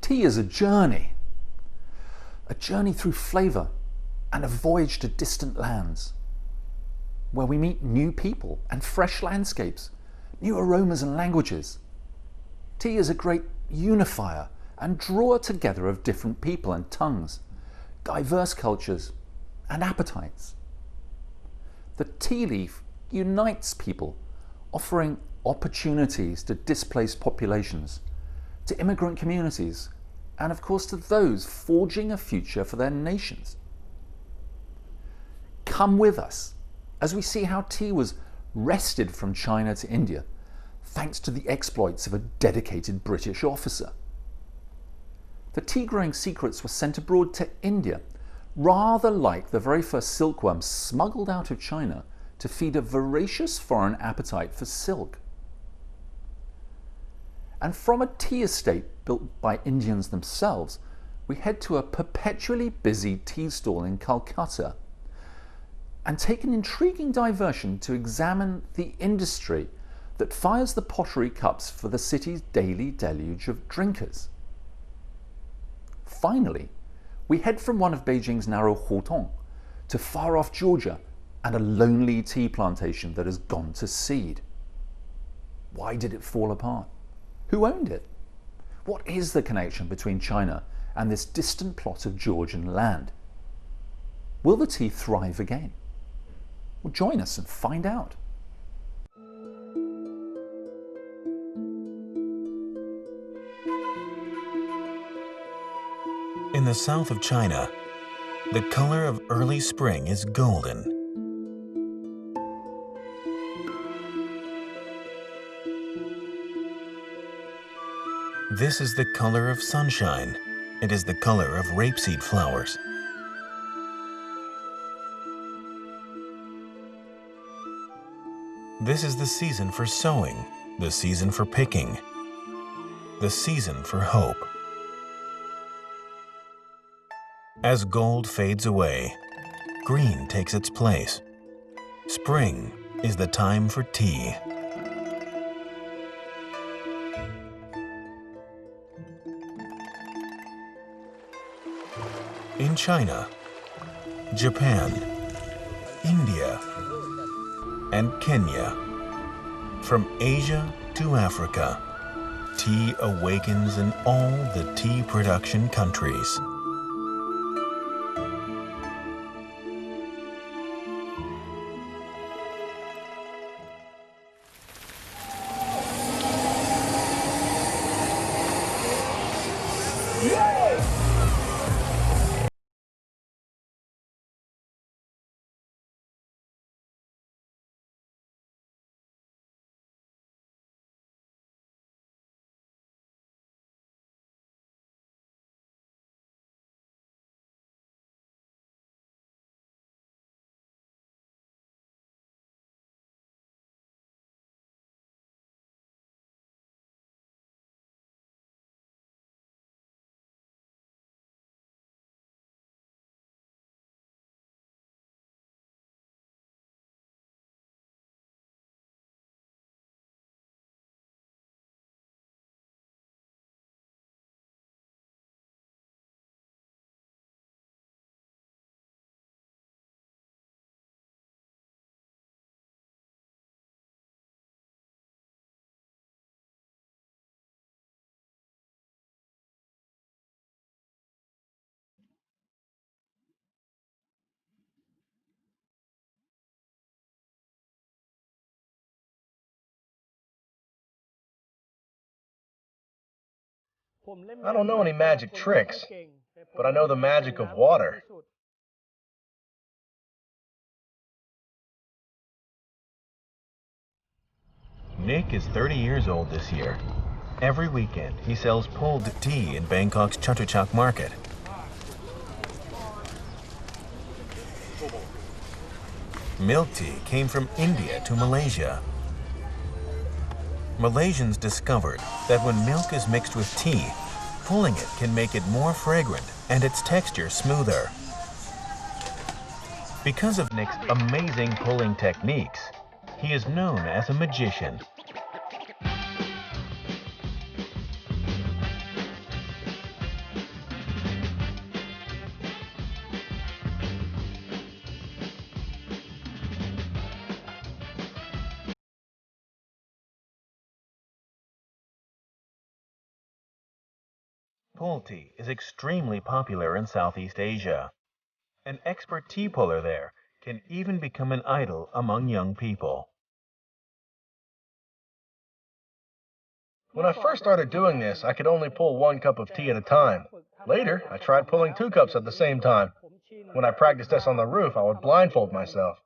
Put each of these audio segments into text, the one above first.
Tea is a journey through flavour and a voyage to distant lands, where we meet new people and fresh landscapes, new aromas and languages. Tea is a great unifier and drawer together of different people and tongues, diverse cultures and appetites. The tea leaf unites people, offering opportunities to displaced populations, to immigrant communities, and of course to those forging a future for their nations. Come with us as we see how tea was wrested from China to India, thanks to the exploits of a dedicated British officer. The tea growing secrets were sent abroad to India, rather like the very first silkworm smuggled out of China to feed a voracious foreign appetite for silk. And from a tea estate built by Indians themselves, we head to a perpetually busy tea stall in Calcutta and take an intriguing diversion to examine the industry that fires the pottery cups for the city's daily deluge of drinkers. Finally, we head from one of Beijing's narrow hutong to far-off Georgia and a lonely tea plantation that has gone to seed. Why did it fall apart? Who owned it? What is the connection between China and this distant plot of Georgian land? Will the tea thrive again? Well, join us and find out. In the south of China, the color of early spring is golden. This is the color of sunshine. It is the color of rapeseed flowers. This is the season for sowing, the season for picking, the season for hope. As gold fades away, green takes its place. Spring is the time for tea. In China, Japan, India, and Kenya, from Asia to Africa, tea awakens in all the tea production countries. I don't know any magic tricks, but I know the magic of water. Nick is 30 years old this year. Every weekend, he sells pulled tea in Bangkok's Chatuchak market. Milk tea came from India to Malaysia. Malaysians discovered that when milk is mixed with tea, pulling it can make it more fragrant and its texture smoother. Because of Nick's amazing pulling techniques, he is known as a magician. Pull tea is extremely popular in Southeast Asia. An expert tea puller there can even become an idol among young people. When I first started doing this, I could only pull 1 cup of tea at a time. Later, I tried pulling 2 cups at the same time. When I practiced this on the roof, I would blindfold myself.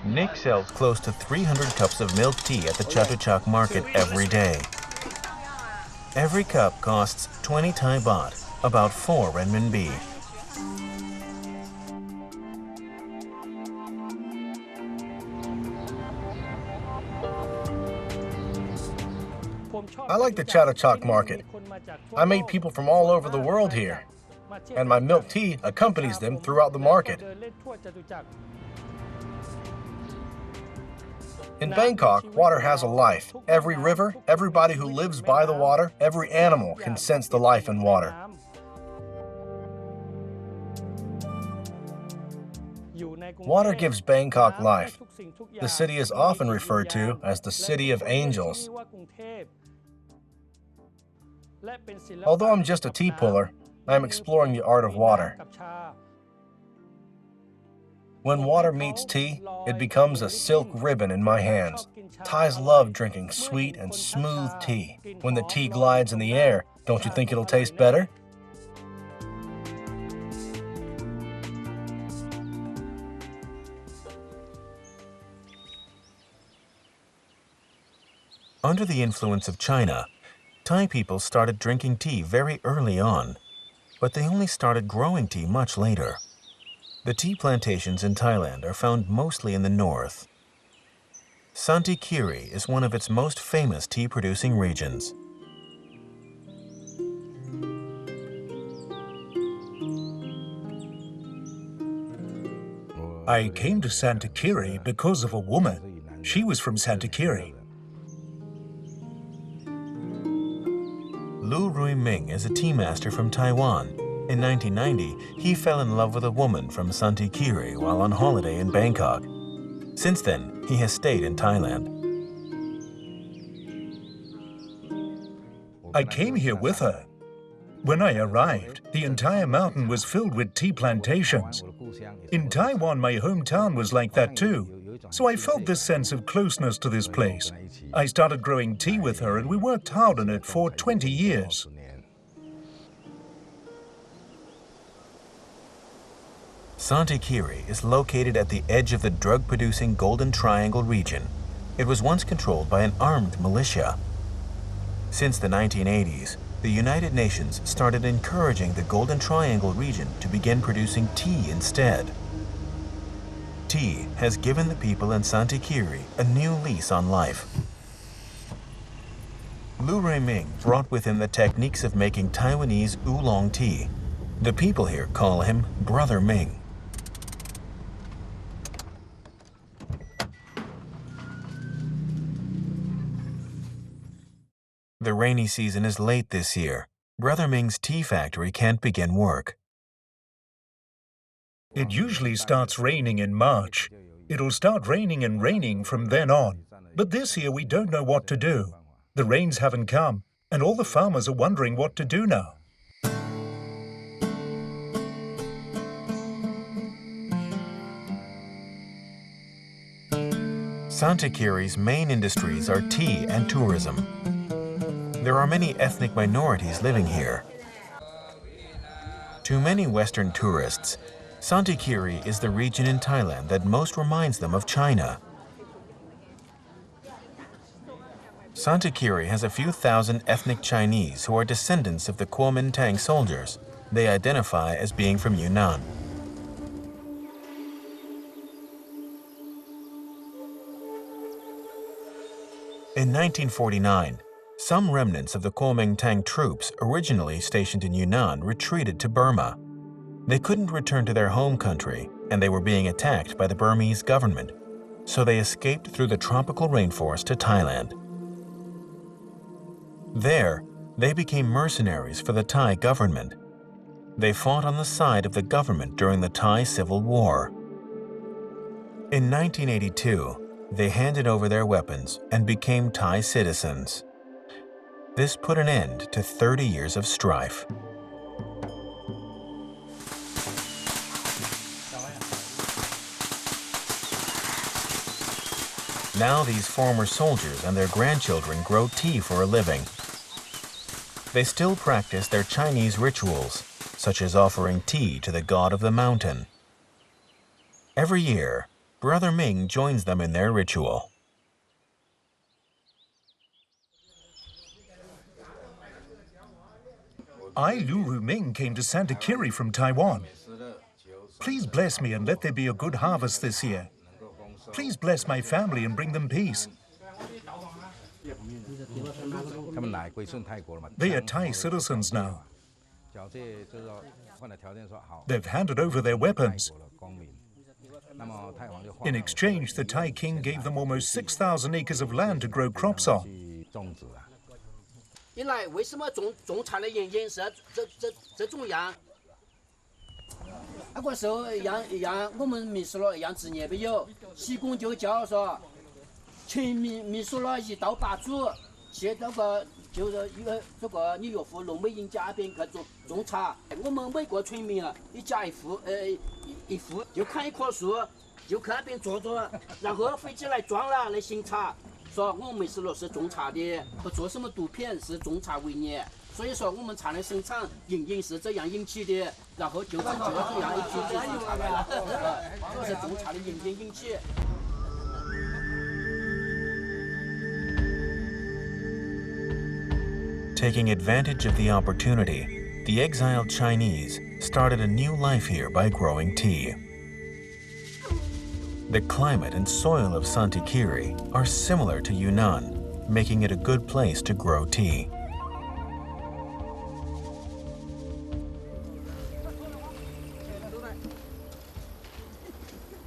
Nick sells close to 300 cups of milk tea at the Chatuchak market every day. Every cup costs 20 Thai baht, about 4 renminbi. I like the Chatuchak market. I meet people from all over the world here, and my milk tea accompanies them throughout the market. In Bangkok, water has a life. Every river, everybody who lives by the water, every animal can sense the life in water. Water gives Bangkok life. The city is often referred to as the City of Angels. Although I'm just a tea puller, I'm exploring the art of water. When water meets tea, it becomes a silk ribbon in my hands. Thais love drinking sweet and smooth tea. When the tea glides in the air, don't you think it'll taste better? Under the influence of China, Thai people started drinking tea very early on, but they only started growing tea much later. The tea plantations in Thailand are found mostly in the north. Santikiri is one of its most famous tea-producing regions. I came to Santikiri because of a woman. She was from Santikiri. Lu Rui Ming is a tea master from Taiwan. In 1990, he fell in love with a woman from Santikiri while on holiday in Bangkok. Since then, he has stayed in Thailand. I came here with her. When I arrived, the entire mountain was filled with tea plantations. In Taiwan, my hometown was like that too. So I felt this sense of closeness to this place. I started growing tea with her and we worked hard on it for 20 years. Santikiri is located at the edge of the drug-producing Golden Triangle region. It was once controlled by an armed militia. Since the 1980s, the United Nations started encouraging the Golden Triangle region to begin producing tea instead. Tea has given the people in Santikiri a new lease on life. Lu Rui Ming brought with him the techniques of making Taiwanese oolong tea. The people here call him Brother Ming. The rainy season is late this year. Brother Ming's tea factory can't begin work. It usually starts raining in March. It'll start raining and raining from then on. But this year we don't know what to do. The rains haven't come, and all the farmers are wondering what to do now. Santikiri's main industries are tea and tourism. There are many ethnic minorities living here. To many Western tourists, Santikiri is the region in Thailand that most reminds them of China. Santikiri has a few thousand ethnic Chinese who are descendants of the Kuomintang soldiers. They identify as being from Yunnan. In 1949, some remnants of the Kuomintang troops originally stationed in Yunnan retreated to Burma. They couldn't return to their home country, and they were being attacked by the Burmese government, so they escaped through the tropical rainforest to Thailand. There, they became mercenaries for the Thai government. They fought on the side of the government during the Thai Civil War. In 1982, They handed over their weapons and became Thai citizens. This put an end to 30 years of strife. Now these former soldiers and their grandchildren grow tea for a living. They still practice their Chinese rituals, such as offering tea to the god of the mountain. Every year, Brother Ming joins them in their ritual. I, Luru Ming, came to Santa Kiri from Taiwan. Please bless me and let there be a good harvest this year. Please bless my family and bring them peace. They are Thai citizens now. They've handed over their weapons. In exchange, the Thai king gave them almost 6,000 acres of land to grow crops on. 原来为什么种茶的原因是这种样？那个时候让我们民俗了让职业没有，西贡就叫说，全民俗了一到八组，去那个就是一个这个你岳父农美营家边去种茶，我们每个村民啊，一家一户就砍一棵树，就去那边坐着，然后飞机来装了来行茶。 说我们是是种茶的，不做什么毒品，是种茶为业。所以说我们茶的生产营运是这样引起的，然后就是这样一批就种茶来了，这是种茶的营运引起。Taking advantage of the opportunity, the exiled Chinese started a new life here by growing tea. The climate and soil of Santa Kiri are similar to Yunnan, making it a good place to grow tea.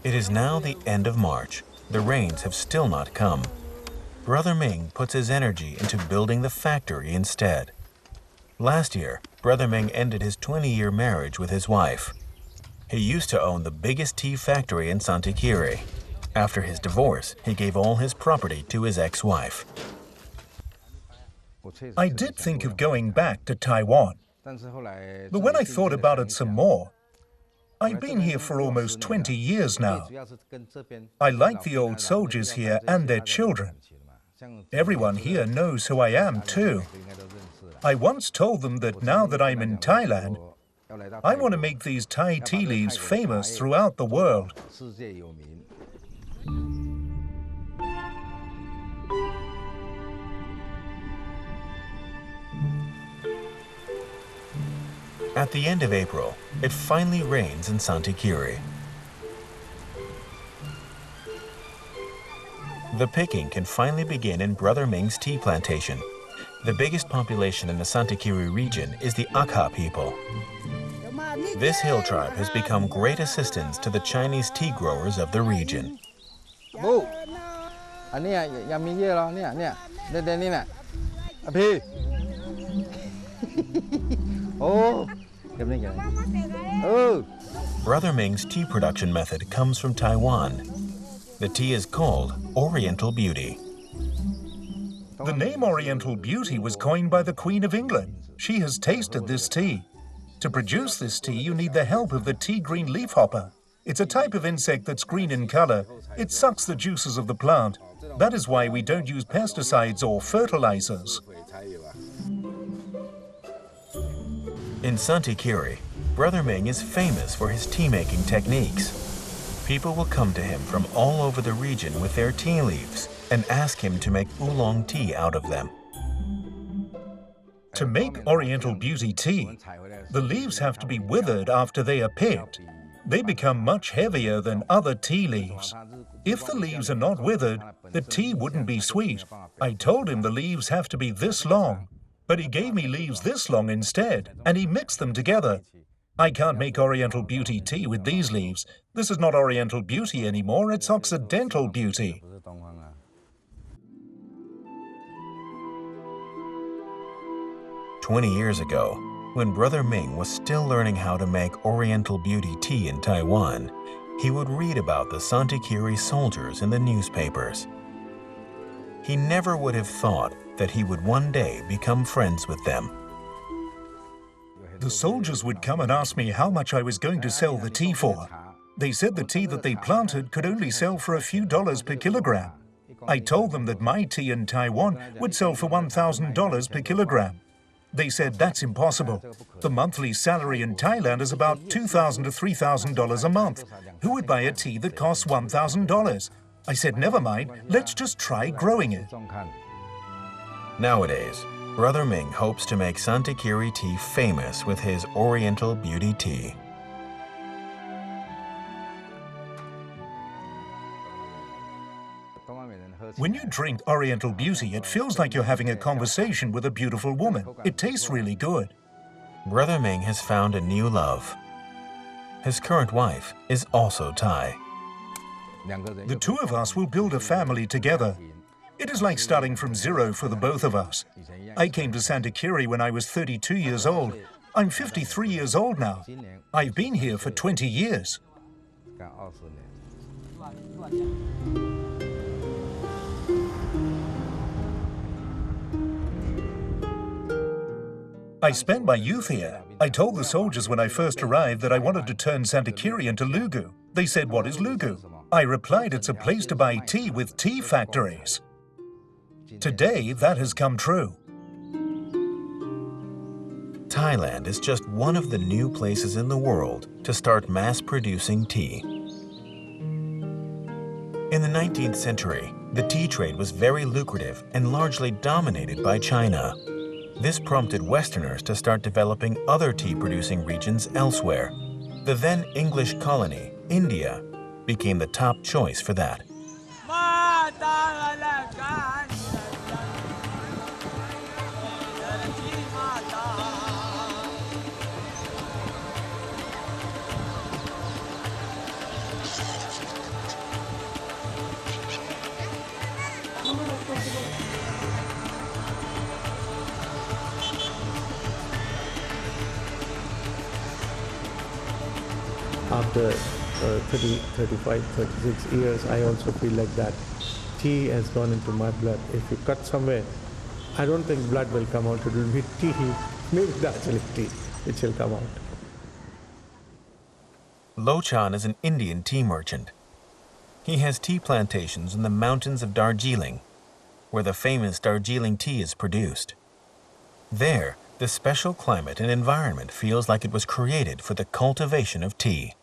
It is now the end of March. The rains have still not come. Brother Ming puts his energy into building the factory instead. Last year, Brother Ming ended his 20-year marriage with his wife. He used to own the biggest tea factory in Santa Kiri. After his divorce, he gave all his property to his ex-wife. I did think of going back to Taiwan, but when I thought about it some more, I've been here for almost 20 years now. I like the old soldiers here and their children. Everyone here knows who I am too. I once told them that now that I'm in Thailand, I want to make these Thai tea leaves famous throughout the world. At the end of April, it finally rains in Santa Kiri. The picking can finally begin in Brother Ming's tea plantation. The biggest population in the Santa Kiri region is the Akha people. This hill tribe has become great assistance to the Chinese tea growers of the region. Brother Ming's tea production method comes from Taiwan. The tea is called Oriental Beauty. The name Oriental Beauty was coined by the Queen of England. She has tasted this tea. To produce this tea, you need the help of the tea green leafhopper. It's a type of insect that's green in color. It sucks the juices of the plant. That is why we don't use pesticides or fertilizers. In Santa Kiri, Brother Ming is famous for his tea-making techniques. People will come to him from all over the region with their tea leaves and ask him to make oolong tea out of them. To make Oriental Beauty tea, the leaves have to be withered after they are picked. They become much heavier than other tea leaves. If the leaves are not withered, the tea wouldn't be sweet. I told him the leaves have to be this long, but he gave me leaves this long instead, and he mixed them together. I can't make Oriental Beauty tea with these leaves. This is not Oriental Beauty anymore, it's Occidental Beauty. "20 years ago, when Brother Ming was still learning how to make Oriental Beauty tea in Taiwan, he would read about the Santikiri soldiers in the newspapers. He never would have thought that he would one day become friends with them. The soldiers would come and ask me how much I was going to sell the tea for. They said the tea that they planted could only sell for a few dollars per kilogram. I told them that my tea in Taiwan would sell for $1,000 per kilogram. They said that's impossible. The monthly salary in Thailand is about $2,000 to $3,000 a month. Who would buy a tea that costs $1,000? I said, never mind, let's just try growing it. Nowadays, Brother Ming hopes to make Santikiri tea famous with his Oriental Beauty tea. When you drink Oriental Beauty, it feels like you're having a conversation with a beautiful woman. It tastes really good. Brother Ming has found a new love. His current wife is also Thai. The two of us will build a family together. It is like starting from zero for the both of us. I came to Santikiri when I was 32 years old. I'm 53 years old now. I've been here for 20 years. I spent my youth here. I told the soldiers when I first arrived that I wanted to turn Santikiri into Lugu. They said, what is Lugu? I replied, it's a place to buy tea with tea factories. Today, that has come true. Thailand is just one of the new places in the world to start mass-producing tea. In the 19th century, the tea trade was very lucrative and largely dominated by China. This prompted Westerners to start developing other tea-producing regions elsewhere. The then English colony, India, became the top choice for that. After 30, 35, 36 years, I also feel like that tea has gone into my blood. If you cut somewhere, I don't think blood will come out. It will be tea, maybe Darjeeling tea, which will come out. Lo Chan is an Indian tea merchant. He has tea plantations in the mountains of Darjeeling, where the famous Darjeeling tea is produced. There, the special climate and environment feels like it was created for the cultivation of tea.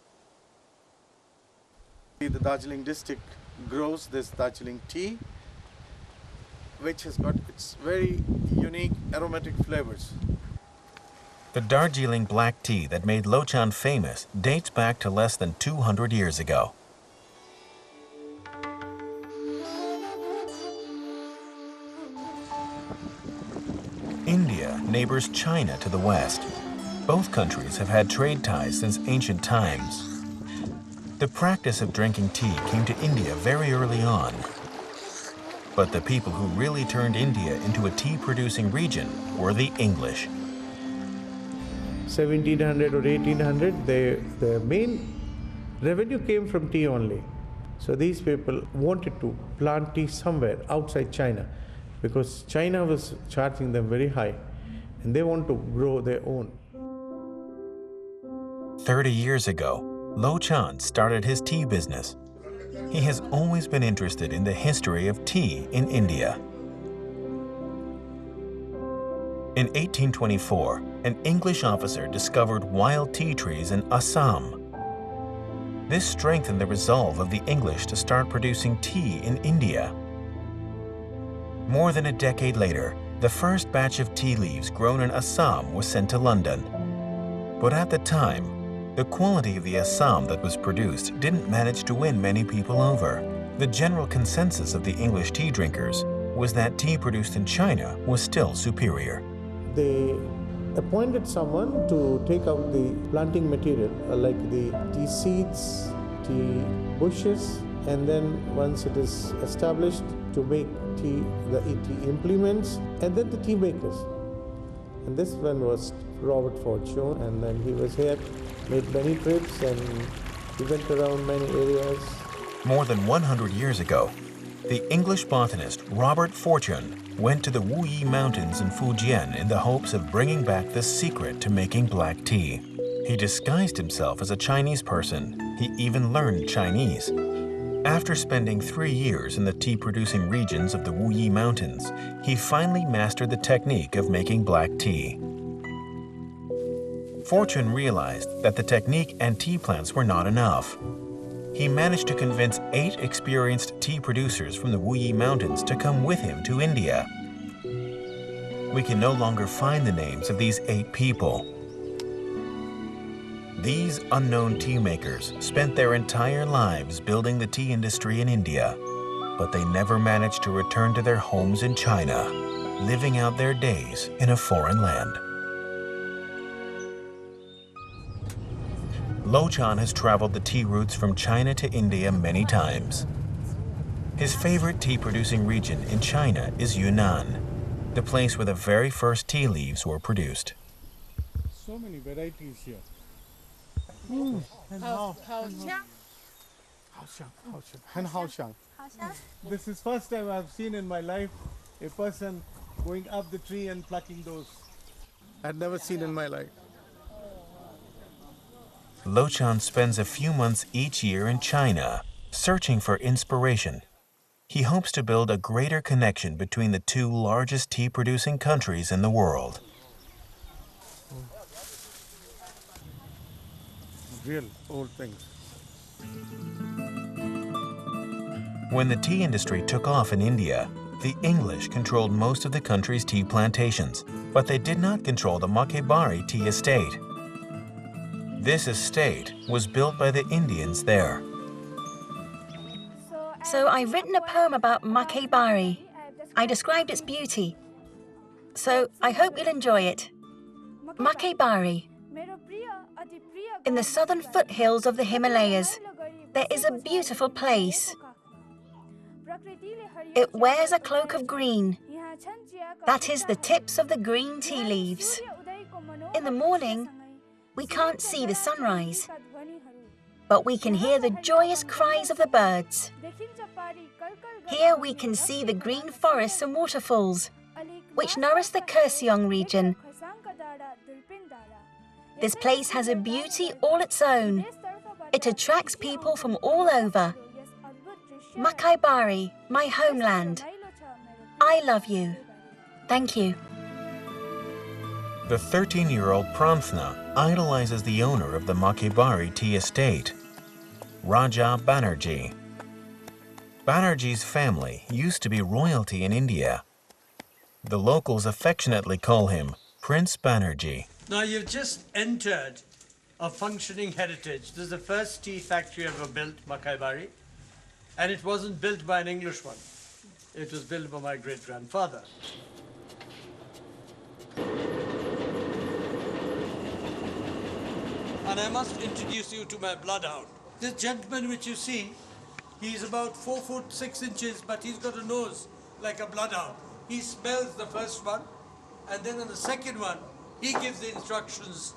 The Darjeeling district grows this Darjeeling tea, which has got its very unique aromatic flavors. The Darjeeling black tea that made Lo Chan famous dates back to less than 200 years ago. India neighbors China to the west. Both countries have had trade ties since ancient times. The practice of drinking tea came to India very early on. But the people who really turned India into a tea-producing region were the English. 1700 or 1800, the main revenue came from tea only. So these people wanted to plant tea somewhere outside China because China was charging them very high and they want to grow their own. 30 years ago, Lo Chan started his tea business. He has always been interested in the history of tea in India. In 1824, an English officer discovered wild tea trees in Assam. This strengthened the resolve of the English to start producing tea in India. More than a decade later, the first batch of tea leaves grown in Assam was sent to London. But at the time, the quality of the Assam that was produced didn't manage to win many people over. The general consensus of the English tea drinkers was that tea produced in China was still superior. They appointed someone to take out the planting material, like the tea seeds, tea bushes, and then once it is established, to make tea, the tea implements, and then the tea makers. And this one was Robert Fortune, and then he was here, made many trips, and We went around many areas. More than 100 years ago, the English botanist Robert Fortune went to the Wuyi Mountains in Fujian in the hopes of bringing back the secret to making black tea. He disguised himself as a Chinese person. He even learned Chinese. After spending 3 years in the tea-producing regions of the Wuyi Mountains, he finally mastered the technique of making black tea. Fortune realized that the technique and tea plants were not enough. He managed to convince 8 experienced tea producers from the Wuyi Mountains to come with him to India. We can no longer find the names of these 8 people. These unknown tea makers spent their entire lives building the tea industry in India, but they never managed to return to their homes in China, living out their days in a foreign land. Lochan has traveled the tea routes from China to India many times. His favorite tea-producing region in China is Yunnan, the place where the very first tea leaves were produced. So many varieties here. This is first time I've seen in my life a person going up the tree and plucking those. I'd never seen in my life. Lochan spends a few months each year in China, searching for inspiration. He hopes to build a greater connection between the 2 largest tea-producing countries in the world. Real old things. When the tea industry took off in India, the English controlled most of the country's tea plantations, but they did not control the Makebari tea estate. This estate was built by the Indians there. So I've written a poem about Makebari. I described its beauty. So I hope you'll enjoy it. Makebari. In the southern foothills of the Himalayas, there is a beautiful place. It wears a cloak of green. That is the tips of the green tea leaves. In the morning, we can't see the sunrise, but we can hear the joyous cries of the birds. Here we can see the green forests and waterfalls, which nourish the Kurseong region. This place has a beauty all its own. It attracts people from all over. Makebari, my homeland. I love you. Thank you. The 13-year-old Pramthna idolizes the owner of the Makebari tea estate, Raja Banerjee. Banerjee's family used to be royalty in India. The locals affectionately call him Prince Banerjee. Now you've just entered a functioning heritage. This is the first tea factory ever built, Makebari, and it wasn't built by an English one. It was built by my great-grandfather. And I must introduce you to my bloodhound. This gentleman which you see, he's about 4 foot 6 inches, but he's got a nose like a bloodhound. He smells the first one, and then on the second one, he gives the instructions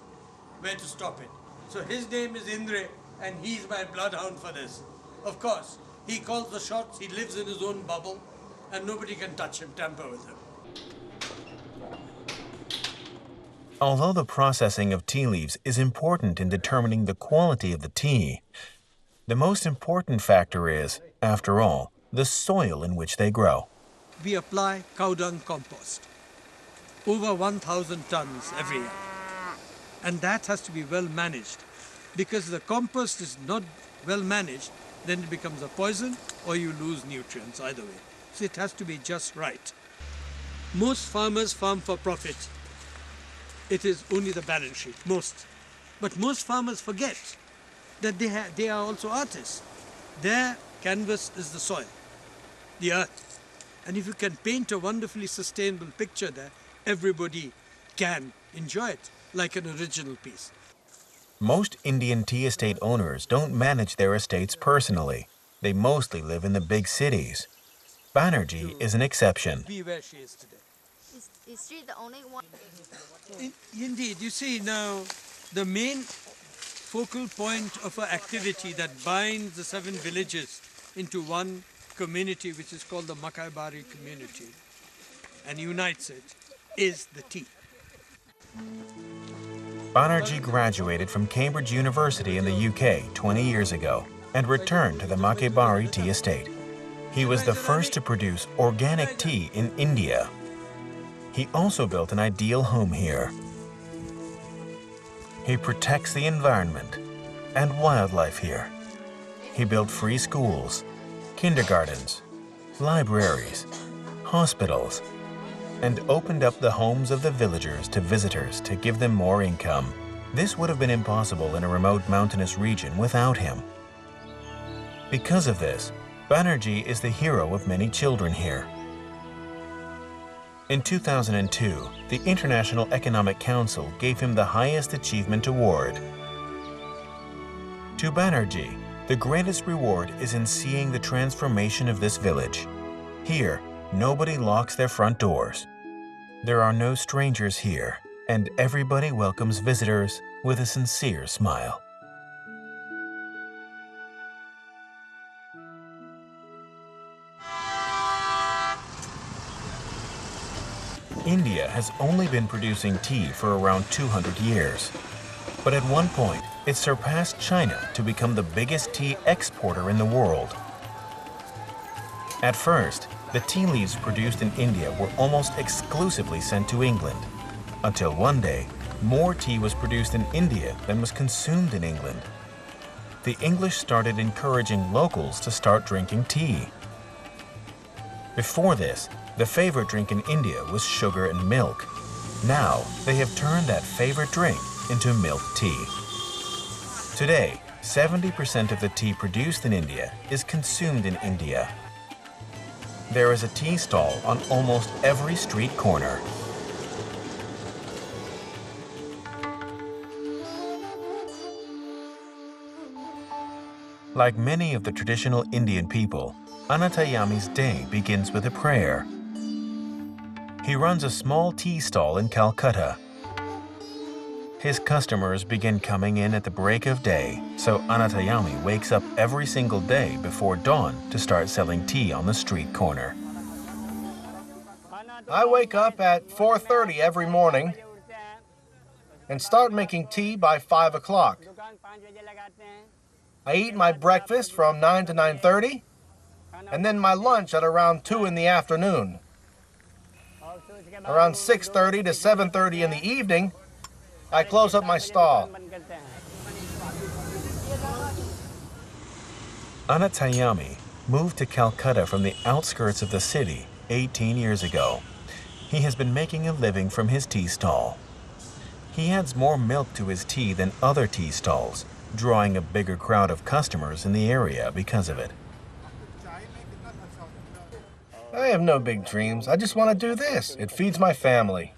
where to stop it. So his name is Indre, and he's my bloodhound for this. Of course, he calls the shots, he lives in his own bubble, and nobody can touch him, tamper with him. Although the processing of tea leaves is important in determining the quality of the tea, the most important factor is, after all, the soil in which they grow. We apply cow dung compost, over 1,000 tons every year. And that has to be well managed, because if the compost is not well managed, then it becomes a poison or you lose nutrients either way. So it has to be just right. Most farmers farm for profit. It is only the balance sheet, most. But most farmers forget that they are also artists. Their canvas is the soil, the earth. And if you can paint a wonderfully sustainable picture there, everybody can enjoy it like an original piece. Most Indian tea estate owners don't manage their estates personally. They mostly live in the big cities. Banerjee is an exception. Be where she is today. Is she the only one? Indeed, you see now, the main focal point of an activity that binds the 7 villages into one community, which is called the Makaibari community, and unites it, is the tea. Banerjee graduated from Cambridge University in the UK 20 years ago and returned to the Makaibari tea estate. He was the first to produce organic tea in India. He also built an ideal home here. He protects the environment and wildlife here. He built free schools, kindergartens, libraries, hospitals, and opened up the homes of the villagers to visitors to give them more income. This would have been impossible in a remote mountainous region without him. Because of this, Banerjee is the hero of many children here. In 2002, the International Economic Council gave him the highest achievement award. To Banerjee, the greatest reward is in seeing the transformation of this village. Here, nobody locks their front doors. There are no strangers here, and everybody welcomes visitors with a sincere smile. India has only been producing tea for around 200 years. But at one point, it surpassed China to become the biggest tea exporter in the world. At first, the tea leaves produced in India were almost exclusively sent to England, until one day, more tea was produced in India than was consumed in England. The English started encouraging locals to start drinking tea. Before this, the favorite drink in India was sugar and milk. Now, they have turned that favorite drink into milk tea. Today, 70% of the tea produced in India is consumed in India. There is a tea stall on almost every street corner. Like many of the traditional Indian people, Anantayami's day begins with a prayer. He runs a small tea stall in Calcutta. His customers begin coming in at the break of day, so Anantayami wakes up every single day before dawn to start selling tea on the street corner. I wake up at 4:30 every morning and start making tea by 5 o'clock. I eat my breakfast from 9 to 9:30, and then my lunch at around 2 in the afternoon. Around 6:30 to 7:30 in the evening, I close up my stall. Anantayami moved to Calcutta from the outskirts of the city 18 years ago. He has been making a living from his tea stall. He adds more milk to his tea than other tea stalls, drawing a bigger crowd of customers in the area because of it. I have no big dreams. I just want to do this. It feeds my family.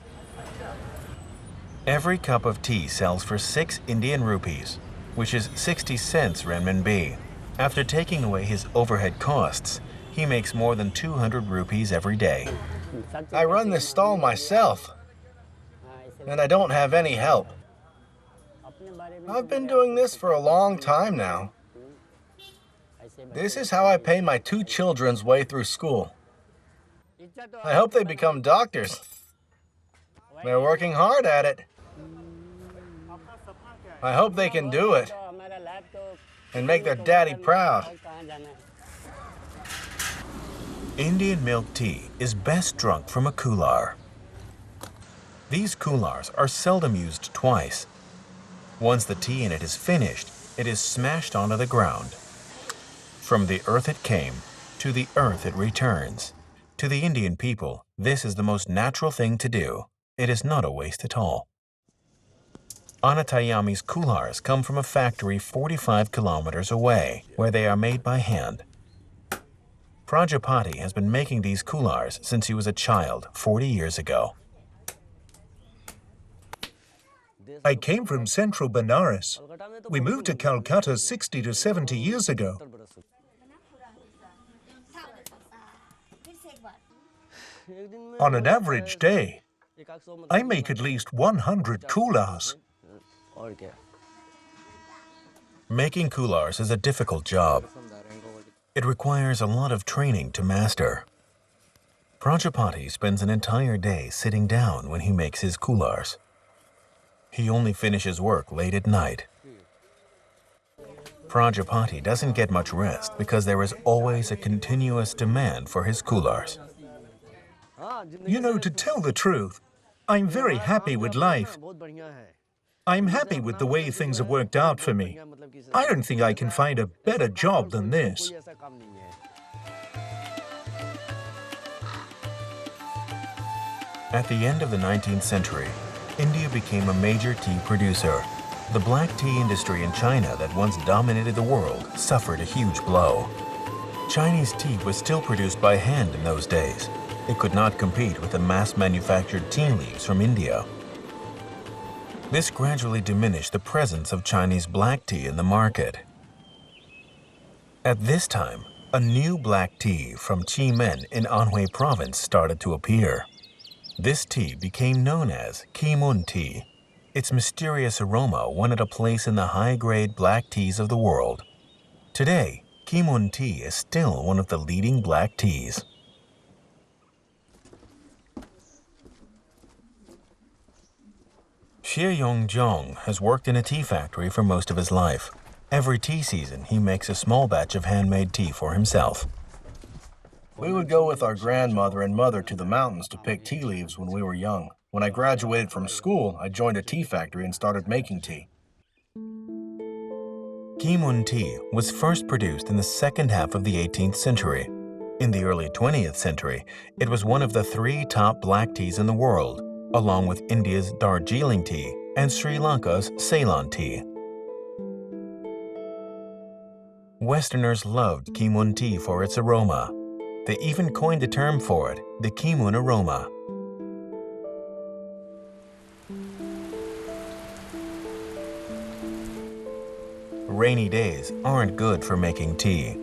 Every cup of tea sells for 6 Indian rupees, which is 60 cents renminbi. After taking away his overhead costs, he makes more than 200 rupees every day. I run this stall myself, and I don't have any help. I've been doing this for a long time now. This is how I pay my 2 children's way through school. I hope they become doctors. They're working hard at it. I hope they can do it and make their daddy proud. Indian milk tea is best drunk from a coolar. These coolars are seldom used twice. Once the tea in it is finished, it is smashed onto the ground. From the earth it came, to the earth it returns. To the Indian people, this is the most natural thing to do. It is not a waste at all. Anantayami's coolars come from a factory 45 kilometers away, where they are made by hand. Prajapati has been making these coolars since he was a child 40 years ago. I came from central Benares. We moved to Calcutta 60 to 70 years ago. On an average day, I make at least 100 coolars. Making coolars is a difficult job. It requires a lot of training to master. Prajapati spends an entire day sitting down when he makes his coolars. He only finishes work late at night. Prajapati doesn't get much rest because there is always a continuous demand for his coolars. You know, to tell the truth, I'm very happy with life. I'm happy with the way things have worked out for me. I don't think I can find a better job than this. At the end of the 19th century, India became a major tea producer. The black tea industry in China that once dominated the world suffered a huge blow. Chinese tea was still produced by hand in those days. It could not compete with the mass-manufactured tea leaves from India. This gradually diminished the presence of Chinese black tea in the market. At this time, a new black tea from Ximen in Anhui province started to appear. This tea became known as Kimun tea. Its mysterious aroma won it a place in the high-grade black teas of the world. Today, Kimun tea is still one of the leading black teas. Xie Yongzhong has worked in a tea factory for most of his life. Every tea season, he makes a small batch of handmade tea for himself. We would go with our grandmother and mother to the mountains to pick tea leaves when we were young. When I graduated from school, I joined a tea factory and started making tea. Kimun tea was first produced in the second half of the 18th century. In the early 20th century, it was one of the 3 top black teas in the world, along with India's Darjeeling tea and Sri Lanka's Ceylon tea. Westerners loved Kimun tea for its aroma. They even coined a term for it, the Kimun aroma. Rainy days aren't good for making tea.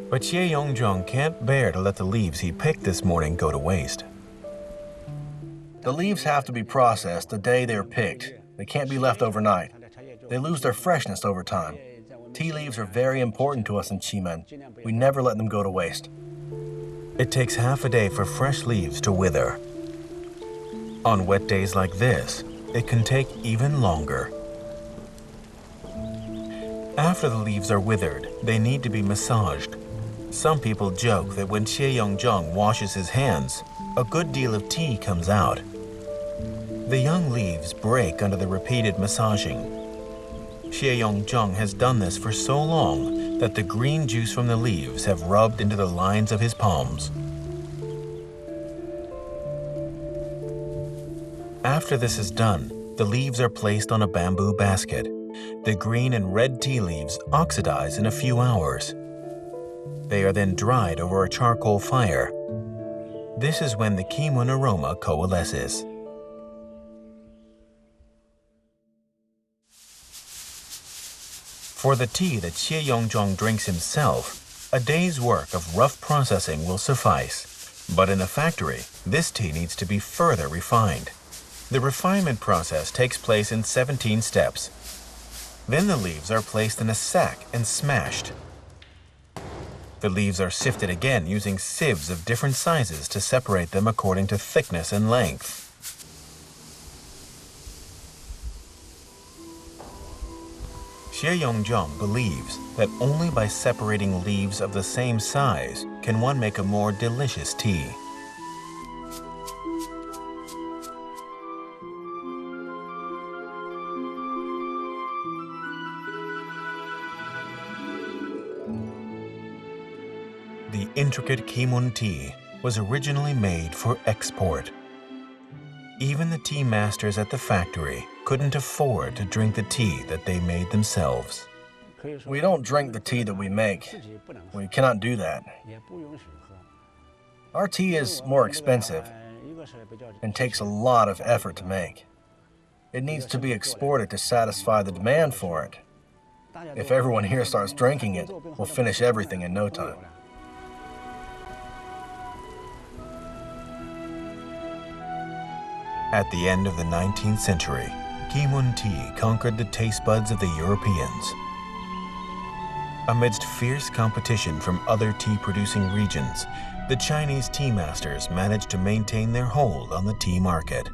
But Xie Yongzhong can't bear to let the leaves he picked this morning go to waste. The leaves have to be processed the day they're picked. They can't be left overnight. They lose their freshness over time. Tea leaves are very important to us in Ximen. We never let them go to waste. It takes half a day for fresh leaves to wither. On wet days like this, it can take even longer. After the leaves are withered, they need to be massaged. Some people joke that when Xie Yongzhong washes his hands, a good deal of tea comes out. The young leaves break under the repeated massaging. Xie Yongzhong has done this for so long that the green juice from the leaves have rubbed into the lines of his palms. After this is done, the leaves are placed on a bamboo basket. The green and red tea leaves oxidize in a few hours. They are then dried over a charcoal fire. This is when the Kimun aroma coalesces. For the tea that Xie Yongzhong drinks himself, a day's work of rough processing will suffice. But in a factory, this tea needs to be further refined. The refinement process takes place in 17 steps. Then the leaves are placed in a sack and smashed. The leaves are sifted again using sieves of different sizes to separate them according to thickness and length. Xie Yongzhong believes that only by separating leaves of the same size can one make a more delicious tea. The intricate Kimun tea was originally made for export. Even the tea masters at the factory couldn't afford to drink the tea that they made themselves. We don't drink the tea that we make. We cannot do that. Our tea is more expensive and takes a lot of effort to make. It needs to be exported to satisfy the demand for it. If everyone here starts drinking it, we'll finish everything in no time. At the end of the 19th century, Kimun tea conquered the taste buds of the Europeans. Amidst fierce competition from other tea-producing regions, the Chinese tea masters managed to maintain their hold on the tea market.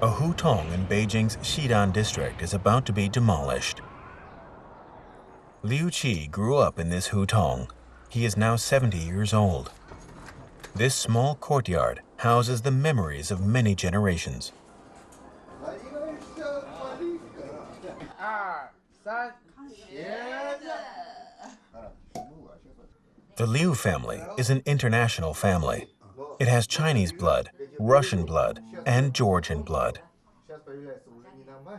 A hutong in Beijing's Xidan district is about to be demolished. Liu Qi grew up in this hutong. He is now 70 years old. This small courtyard houses the memories of many generations. The Liu family is an international family. It has Chinese blood, Russian blood, and Georgian blood.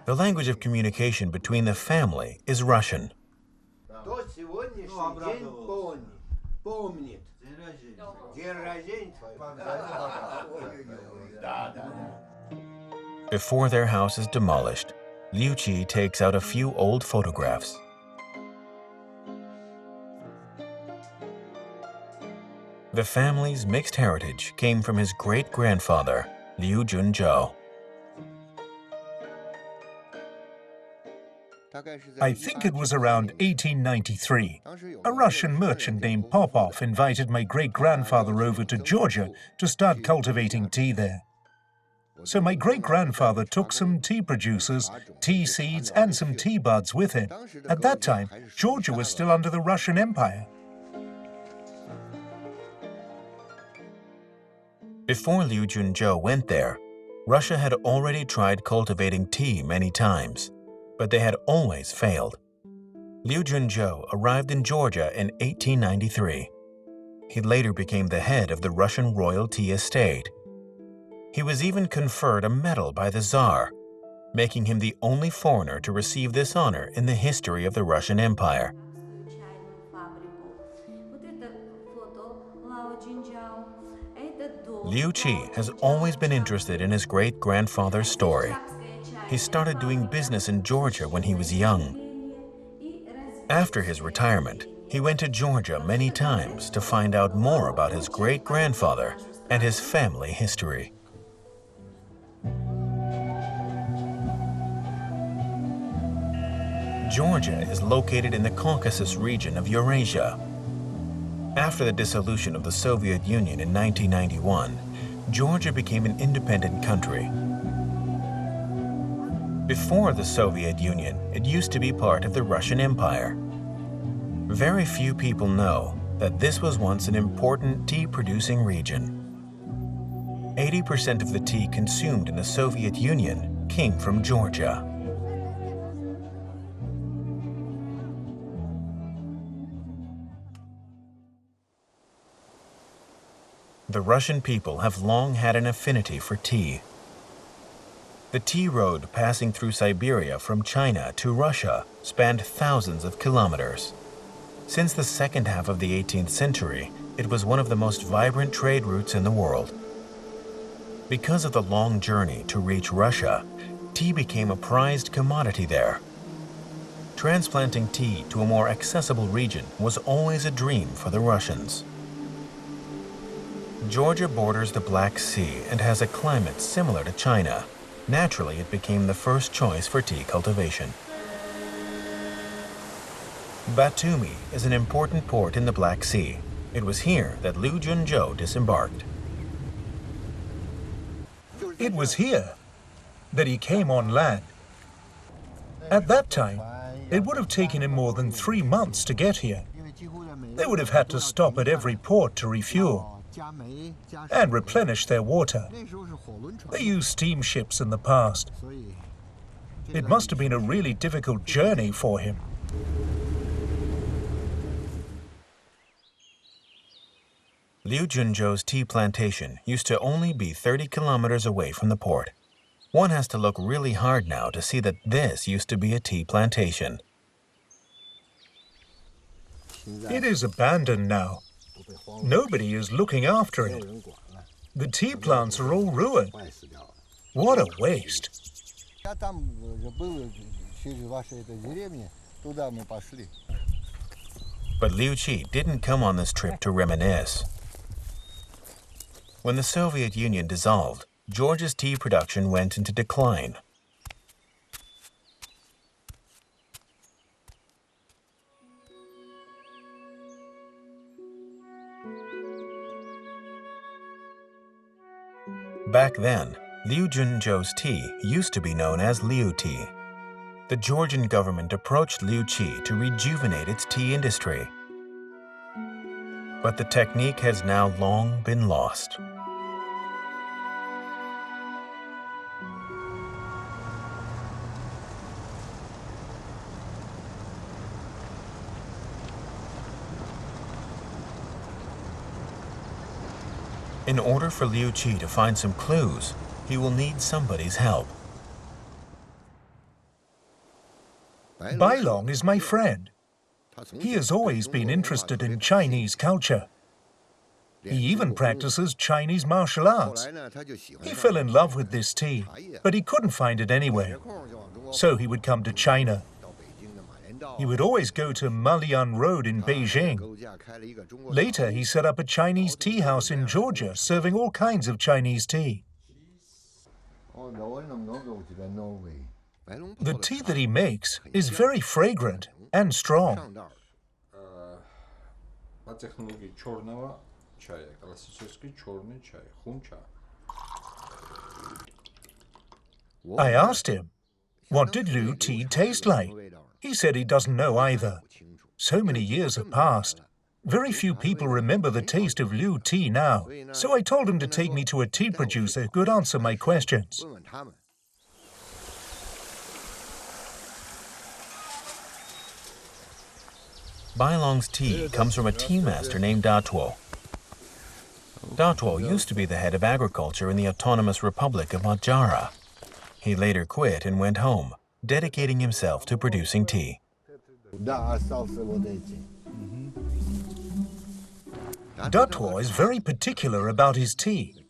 The language of communication between the family is Russian. Before their house is demolished, Liu Qi takes out a few old photographs. The family's mixed heritage came from his great-grandfather, Liu Junzhou. I think it was around 1893. A Russian merchant named Popov invited my great-grandfather over to Georgia to start cultivating tea there. So my great-grandfather took some tea producers, tea seeds, and some tea buds with him. At that time, Georgia was still under the Russian Empire. Before Liu Junzhou went there, Russia had already tried cultivating tea many times, but they had always failed. Liu Junzhou arrived in Georgia in 1893. He later became the head of the Russian royal tea estate. He was even conferred a medal by the Tsar, making him the only foreigner to receive this honor in the history of the Russian Empire. Liu Qi has always been interested in his great-grandfather's story. He started doing business in Georgia when he was young. After his retirement, he went to Georgia many times to find out more about his great-grandfather and his family history. Georgia is located in the Caucasus region of Eurasia. After the dissolution of the Soviet Union in 1991, Georgia became an independent country. Before the Soviet Union, it used to be part of the Russian Empire. Very few people know that this was once an important tea-producing region. 80% of the tea consumed in the Soviet Union came from Georgia. The Russian people have long had an affinity for tea. The tea road passing through Siberia from China to Russia spanned thousands of kilometers. Since the second half of the 18th century, it was one of the most vibrant trade routes in the world. Because of the long journey to reach Russia, tea became a prized commodity there. Transplanting tea to a more accessible region was always a dream for the Russians. Georgia borders the Black Sea and has a climate similar to China. Naturally, it became the first choice for tea cultivation. Batumi is an important port in the Black Sea. It was here that Liu Junzhou disembarked. It was here that he came on land. At that time, it would have taken him more than 3 months to get here. They would have had to stop at every port to refuel and replenish their water. They used steamships in the past. It must have been a really difficult journey for him. Liu Junzhou's tea plantation used to only be 30 kilometers away from the port. One has to look really hard now to see that this used to be a tea plantation. It is abandoned now. Nobody is looking after it. The tea plants are all ruined. What a waste. But Liu Qi didn't come on this trip to reminisce. When the Soviet Union dissolved, Georgia's tea production went into decline. Back then, Liu Junzhou's tea used to be known as Liu tea. The Georgian government approached Liu Qi to rejuvenate its tea industry. But the technique has now long been lost. In order for Liu Qi to find some clues, he will need somebody's help. Bai Long is my friend. He has always been interested in Chinese culture. He even practices Chinese martial arts. He fell in love with this tea, but he couldn't find it anywhere. So he would come to China. He would always go to Malian Road in Beijing. Later, he set up a Chinese tea house in Georgia, serving all kinds of Chinese tea. The tea that he makes is very fragrant and strong. I asked him, what did Liu tea taste like? He said he doesn't know either. So many years have passed. Very few people remember the taste of Liu tea now, so I told him to take me to a tea producer who could answer my questions. Bai Long's tea comes from a tea master named Da Tuo. Da Tuo used to be the head of agriculture in the Autonomous Republic of Madjara. He later quit and went home, dedicating himself to producing tea. Da Tuo is very particular about his tea.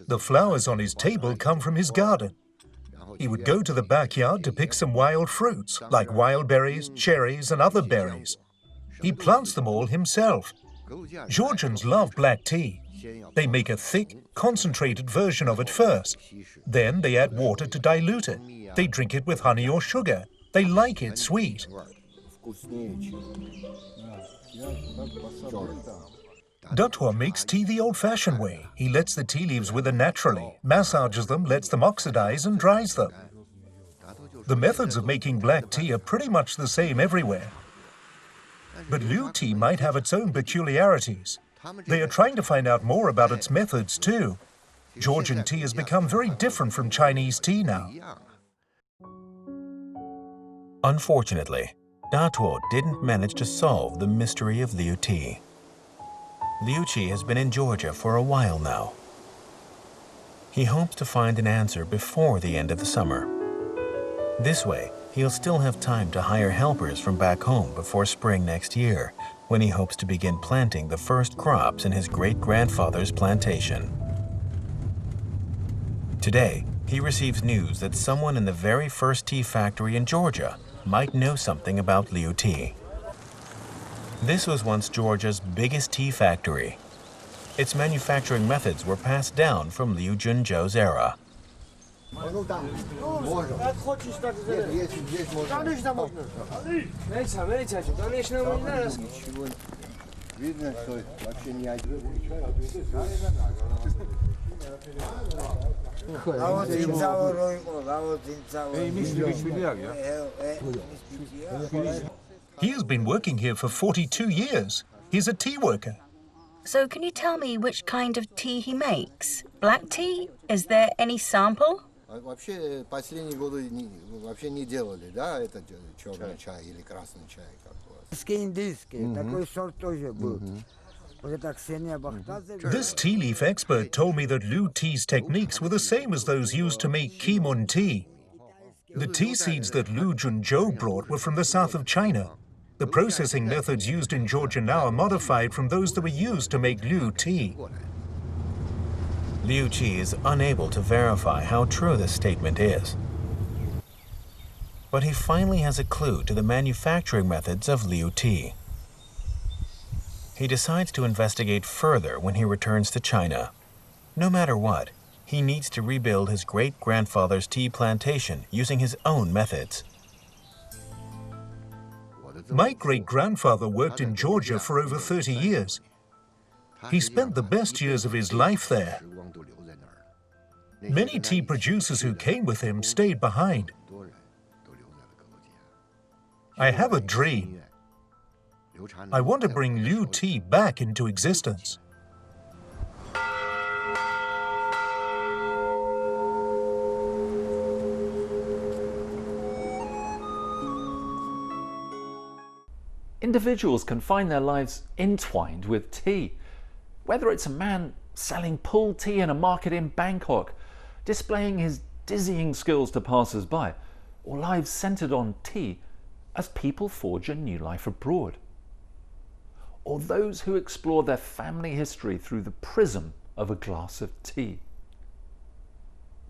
The flowers on his table come from his garden. He would go to the backyard to pick some wild fruits, like wild berries, cherries, and other berries. He plants them all himself. Georgians love black tea. They make a thick, concentrated version of it first. Then they add water to dilute it. They drink it with honey or sugar. They like it sweet. Da Tuo makes tea the old-fashioned way. He lets the tea leaves wither naturally, massages them, lets them oxidize, and dries them. The methods of making black tea are pretty much the same everywhere. But Liu tea might have its own peculiarities. They are trying to find out more about its methods, too. Georgian tea has become very different from Chinese tea now. Unfortunately, Da Tuo didn't manage to solve the mystery of Liu tea. Liu Qi has been in Georgia for a while now. He hopes to find an answer before the end of the summer. This way, he'll still have time to hire helpers from back home before spring next year, when he hopes to begin planting the first crops in his great-grandfather's plantation. Today, he receives news that someone in the very first tea factory in Georgia might know something about Liu tea. This was once Georgia's biggest tea factory. Its manufacturing methods were passed down from Liu Junzhou's era. He has been working here for 42 years. He's a tea worker. So can you tell me which kind of tea he makes? Black tea? Is there any sample? This tea leaf expert told me that Liu tea's techniques were the same as those used to make Kimun tea. The tea seeds that Liu Junzhou brought were from the south of China. The processing methods used in Georgia now are modified from those that were used to make Liu tea. Liu Qi is unable to verify how true this statement is. But he finally has a clue to the manufacturing methods of Liu tea. He decides to investigate further when he returns to China. No matter what, He needs to rebuild his great-grandfather's tea plantation using his own methods. My great-grandfather worked in Georgia for over 30 years. He spent the best years of his life there. Many tea producers who came with him stayed behind. I have a dream. I want to bring Liu tea back into existence. Individuals can find their lives entwined with tea. Whether it's a man selling pulled tea in a market in Bangkok, displaying his dizzying skills to passers-by, or lives centered on tea as people forge a new life abroad. Or those who explore their family history through the prism of a glass of tea.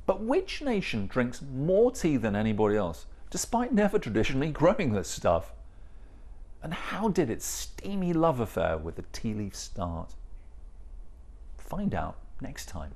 But which nation drinks more tea than anybody else, despite never traditionally growing this stuff? And how did its steamy love affair with the tea leaf start? Find out next time.